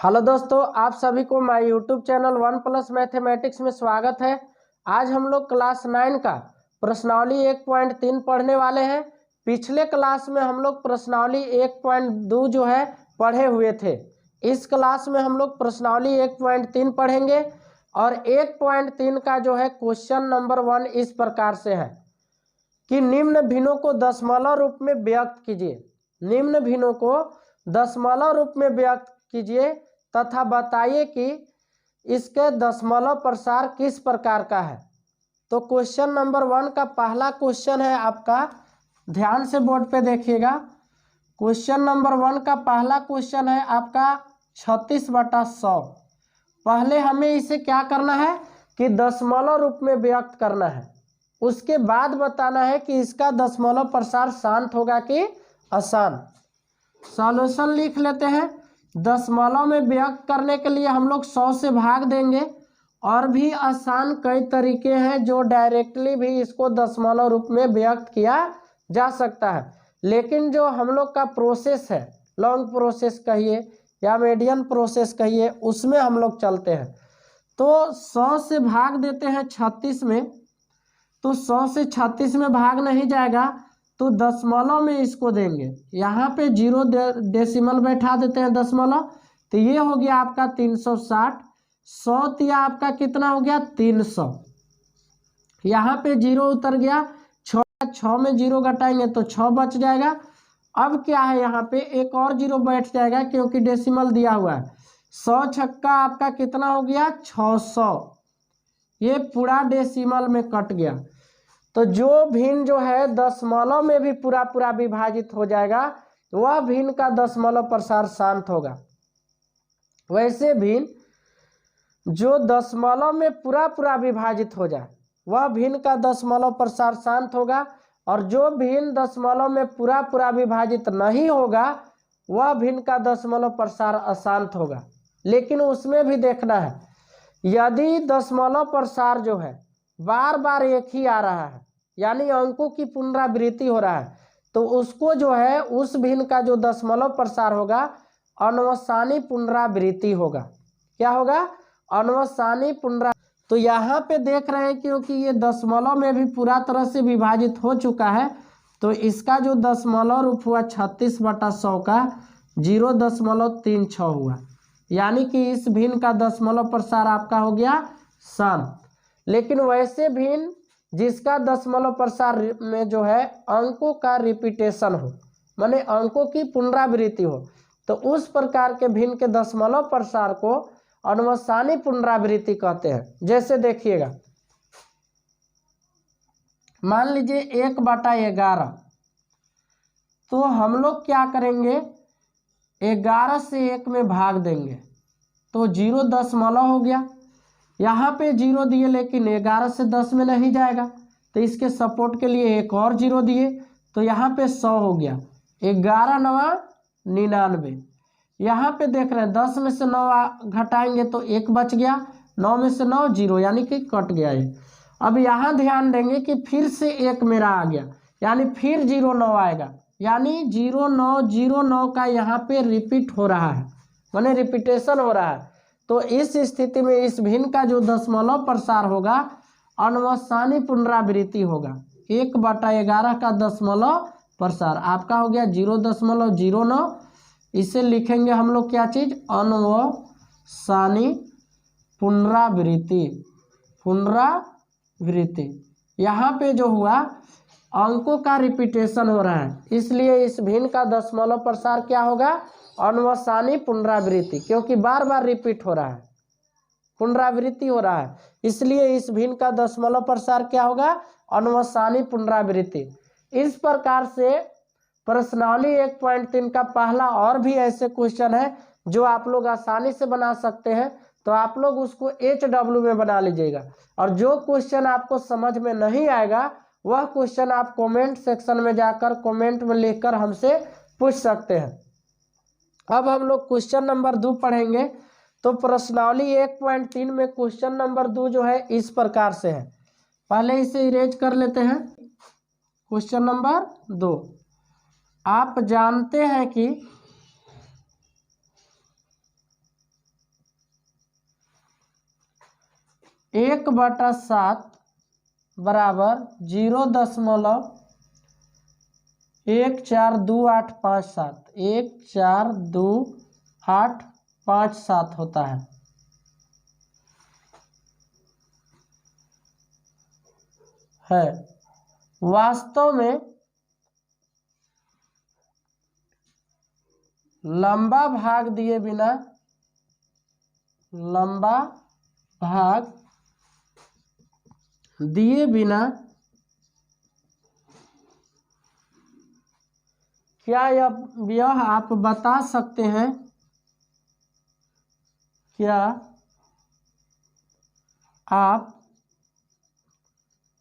Hello दोस्तों, आप सभी को माय यूट्यूब चैनल 1+ मैथमेटिक्स में स्वागत है। आज हम लोग क्लास 9 का प्रश्नावली 1.3 पढ़ने वाले हैं। पिछले क्लास में हम लोग प्रश्नावली 1.2 जो है पढ़े हुए थे। इस क्लास में हम लोग प्रश्नावली 1.3 पढ़ेंगे और 1.3 का जो है क्वेश्चन नंबर 1 इस प्रकार से है कि निम्न भिन्नों को दशमलव रूप में व्यक्त कीजिए। निम्न भिन्नों को दशमलव रूप में व्यक्त कीजिए तथा बताइए कि इसके दशमलव प्रसार किस प्रकार का है। तो क्वेश्चन नंबर 1 का पहला क्वेश्चन है आपका, ध्यान से बोर्ड पे देखिएगा। क्वेश्चन नंबर 1 का पहला क्वेश्चन है आपका 36/100। पहले हमें इसे क्या करना है कि दशमलव रूप में व्यक्त करना है। उसके बाद बताना है कि इसका दशमलव प्रसार शांत होगा कि आसान। सॉल्यूशन लिख लेते हैं। दशमलव में व्यक्त करने के लिए हम लोग 100 से भाग देंगे। और भी आसान कई तरीके हैं जो डायरेक्टली भी इसको दशमलव रूप में व्यक्त किया जा सकता है, लेकिन जो हम लोग का प्रोसेस है, लॉन्ग प्रोसेस कहिए या मीडियम प्रोसेस कहिए, उसमें हम लोग चलते हैं। तो 100 से भाग देते हैं 36 में, तो 100 से 36 में भाग नहीं जाएगा तो दशमलव में इसको देंगे। यहाँ पे 0 डेसिमल बैठा देते हैं दशमलव, तो ये हो गया आपका 360। 100 तिया आपका कितना हो गया 300। यहाँ पे 0 उतर गया, 6 में 0 घटाएंगे तो 6 बच जाएगा। अब क्या है, यहाँ पे एक और 0 बैठ जाएगा क्योंकि डेसिमल दिया हुआ है। 100 छक्का आपका कितना हो गया 600। ये पूरा डेसिमल में कट गया। तो जो भिन्न जो है दशमलव में भी पूरा पूरा विभाजित हो जाएगा, वह भिन्न का दशमलव प्रसार शांत होगा। वैसे भिन्न जो दशमलव में पूरा पूरा विभाजित हो जाए, वह भिन्न का दशमलव प्रसार शांत होगा। और जो भिन्न दशमलव में पूरा पूरा विभाजित नहीं होगा, वह भिन्न का दशमलव प्रसार अशांत होगा। लेकिन उसमें भी देखना है, यदि दशमलव प्रसार जो है बार बार एक ही आ रहा है, यानी अंकों की पुनरावृत्ति हो रहा है, तो उसको जो है उस भिन्न का जो दशमलव प्रसार होगा अनवसानी पुनरावृत्ति होगा। क्या होगा? अनवसानी पुनरावृत्ति। तो यहाँ पे देख रहे हैं क्योंकि ये दशमलव में भी पूरा तरह से विभाजित हो चुका है, तो इसका जो दशमलव रूप हुआ 36/100 का 0.36 हुआ, यानी कि इस भिन्न का दशमलव प्रसार आपका हो गया शांत। लेकिन वैसे भिन्न जिसका दशमलव प्रसार में जो है अंकों का रिपीटेशन हो, माने अंकों की पुनरावृत्ति हो, तो उस प्रकार के भिन्न के दशमलव प्रसार को अनवसानी पुनरावृत्ति कहते हैं। जैसे देखिएगा, मान लीजिए 1/11, तो हम लोग क्या करेंगे 11 से 1 में भाग देंगे तो 0.0 हो गया। यहाँ पे 0 दिए लेकिन 11 से 10 में नहीं जाएगा, तो इसके सपोर्ट के लिए एक और 0 दिए, तो यहाँ पे 100 हो गया। 11 9 99। यहाँ पे देख रहे हैं 10 में से 9 घटाएंगे तो 1 बच गया, 9 में से 9 0, यानी कि कट गया ये। अब यहाँ ध्यान देंगे कि फिर से 1 मेरा आ गया, यानी फिर 0 9 आएगा, यानी 0 9 0 9 का यहाँ पे रिपीट हो रहा है, माने रिपीटेशन हो रहा है। तो इस स्थिति में इस भिन्न का जो दशमलव प्रसार होगा अनवसानी पुनरावृत्ति होगा। 1/11 का दशमलव प्रसार आपका हो गया 0.09। इसे लिखेंगे हम लोग क्या चीज, अनवसानी पुनरावृत्ति। पुनरावृत्ति यहाँ पे जो हुआ अंकों का रिपीटेशन हो रहा है, इसलिए इस भिन्न का दशमलव प्रसार क्या होगा, अनवसानी पुनरावृत्ति, क्योंकि बार बार रिपीट हो रहा है, पुनरावृत्ति हो रहा है, इसलिए इस भिन्न का दशमलव प्रसार क्या होगा, अनवसानी पुनरावृत्ति। इस प्रकार से प्रश्नावली 1.3 का पहला और भी ऐसे क्वेश्चन है जो आप लोग आसानी से बना सकते हैं, तो आप लोग उसको HW में बना लीजिएगा। और जो क्वेश्चन आपको समझ में नहीं आएगा वह क्वेश्चन आप कमेंट सेक्शन में जाकर कमेंट में लिखकर हमसे पूछ सकते हैं। अब हम लोग क्वेश्चन नंबर 2 पढ़ेंगे। तो प्रश्नावली 1.3 में क्वेश्चन नंबर 2 जो है इस प्रकार से है। पहले इसे इरेज कर लेते हैं। क्वेश्चन नंबर 2, आप जानते हैं कि 1/7 बराबर 0.142857 142,857 होता है। वास्तव में लंबा भाग दिए बिना क्या यह आप बता सकते हैं, क्या आप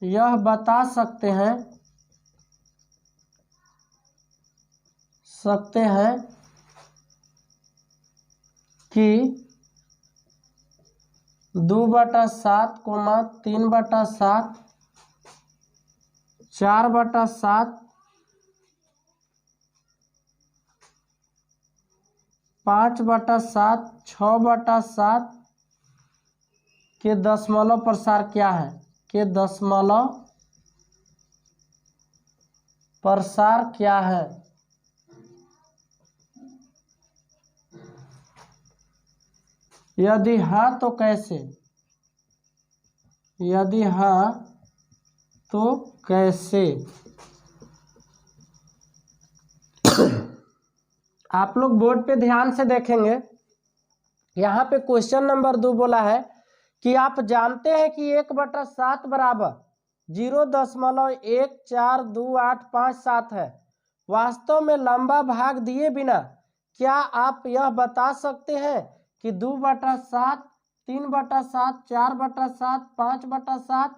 यह बता सकते हैं कि 2/7, 3/7, 4/7, 5/7, 6/7 के दशमलव प्रसार क्या है? के दशमलव प्रसार क्या है? यदि हाँ तो कैसे? यदि हाँ तो कैसे? आप लोग बोर्ड पे ध्यान से देखेंगे, यहाँ पे क्वेश्चन नंबर 2 बोला है कि आप जानते हैं कि 1/7 बराबर 0.142857 है। वास्तव में लंबा भाग दिए बिना क्या आप यह बता सकते हैं कि 2/7, 3/7, 4/7, 5/7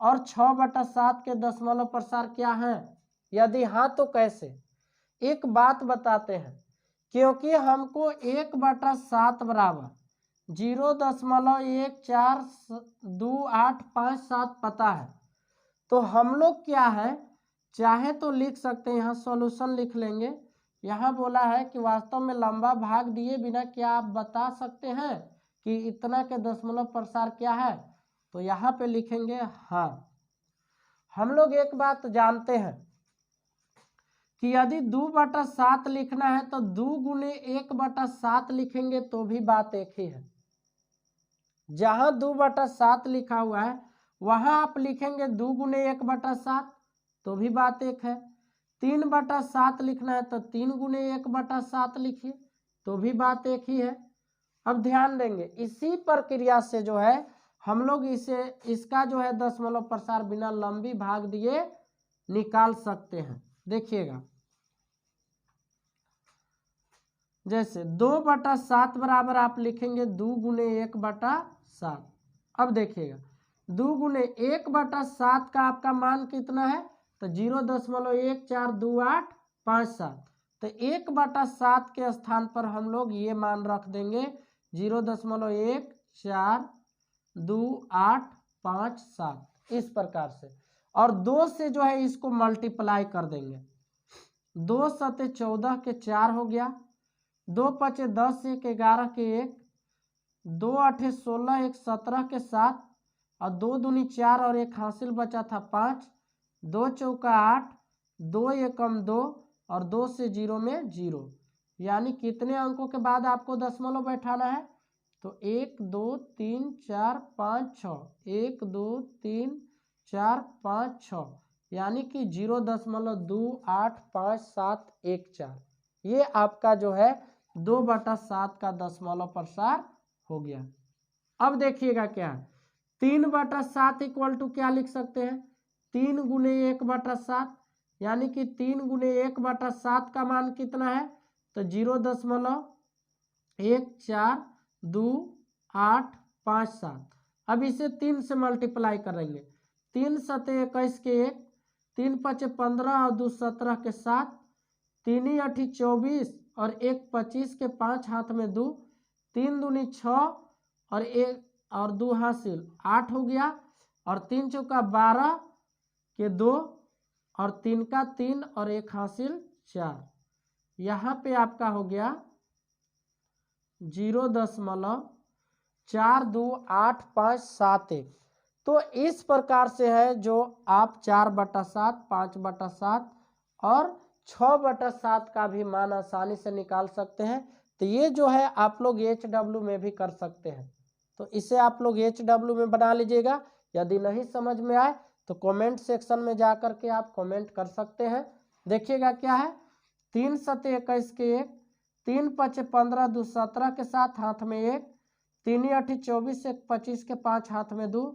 और 6/7 के दशमलव प्रसार क्या हैं? यदि हाँ तो कैसे? एक बात बताते हैं, क्योंकि हमको 1/7 बराबर 0.142857 पता है, तो हम लोग क्या है, चाहे तो लिख सकते हैं, यहाँ सॉल्यूशन लिख लेंगे। यहाँ बोला है कि वास्तव में लंबा भाग दिए बिना क्या आप बता सकते हैं कि इतना के दशमलव प्रसार क्या है? तो यहाँ पे लिखेंगे हाँ। हम लोग एक बात जानते हैं कि यदि 2/7 लिखना है तो 2 गुने 1/7 लिखेंगे तो भी बात एक ही है। जहां 2/7 लिखा हुआ है वहां आप लिखेंगे 2 गुने 1/7 तो भी बात एक है। 3/7 लिखना है तो 3 गुने 1/7 लिखिए तो भी बात एक ही है। अब ध्यान देंगे, इसी प्रक्रिया से जो है हम लोग इसका जो है दशमलव प्रसार बिना लंबी भाग दिए निकाल सकते हैं। देखिएगा, जैसे 2/7 बराबर आप लिखेंगे 2 गुने 1/7। अब देखिएगा 2 गुने 1/7 का आपका मान कितना है? तो 0.142857। तो 1/7 के स्थान पर हम लोग ये मान रख देंगे 0.142857 इस प्रकार से, और 2 से जो है इसको मल्टीप्लाई कर देंगे। 2 सते 14 के 4 हो गया, 2 पचे 10, 1 11 के 1, 2 8 16, 1 17 के 7, और 2 दूनी 4 और 1 हासिल बचा था 5, 2 चौका 8, 2 एकम 2 और 2 से 0 में 0। यानी कितने अंकों के बाद आपको दशमलव बैठाना है? तो 1 2 3 4 5 6, 1 2 3 4 5 6, यानी कि 0.285714 ये आपका जो है 2/7 का दशमलव प्रसार हो गया। अब देखिएगा क्या है, 3/7 इक्वल टू क्या लिख सकते हैं? 3 गुने 1/7, यानी कि 3 गुने 1/7 का मान कितना है? तो 0.142857। अब इसे 3 से मल्टीप्लाई करेंगे, 3 सते 21 के 1, 3 पचे 15 और 2 17 के 7, 3 8 24 और 1 25 के 5 हाथ में 2, 3 दूनी 6 और 1 और 2 हासिल 8 हो गया, और 3 चौका 12 के 2 और 3 का 3 और 1 हासिल 4। यहाँ पे आपका हो गया 0.142857 4 2 8 5 7 1। तो इस प्रकार से है जो आप 4/7, 5/7 और 6/7 का भी मान आसानी से निकाल सकते हैं। तो ये जो है आप लोग HW में भी कर सकते हैं, तो इसे आप लोग HW में बना लीजिएगा। यदि नहीं समझ में आए तो कमेंट सेक्शन में जा कर के आप कमेंट कर सकते हैं। देखिएगा क्या है, 3 7 21 के 1, 3 5 15 2 17 के 7 हाथ में 1, 3 8 24 1 25 के 5 हाथ में 2,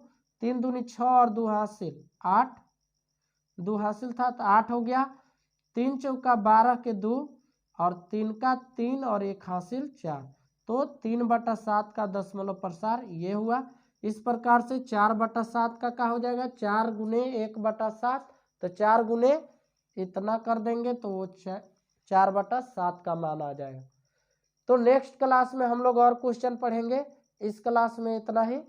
3 दूनी 6 और 2 हासिल 8, 2 हासिल था तो 8 हो गया, 3 चौका 12 के 2 और 3 का 3 और 1 हासिल 4। तो 3/7 का दशमलव प्रसार ये हुआ। इस प्रकार से 4/7 का क्या हो जाएगा, 4 गुने 1/7, तो 4 गुने इतना कर देंगे तो वो 4/7 का मान आ जाएगा। तो नेक्स्ट क्लास में हम लोग और क्वेश्चन पढ़ेंगे। इस क्लास में इतना ही।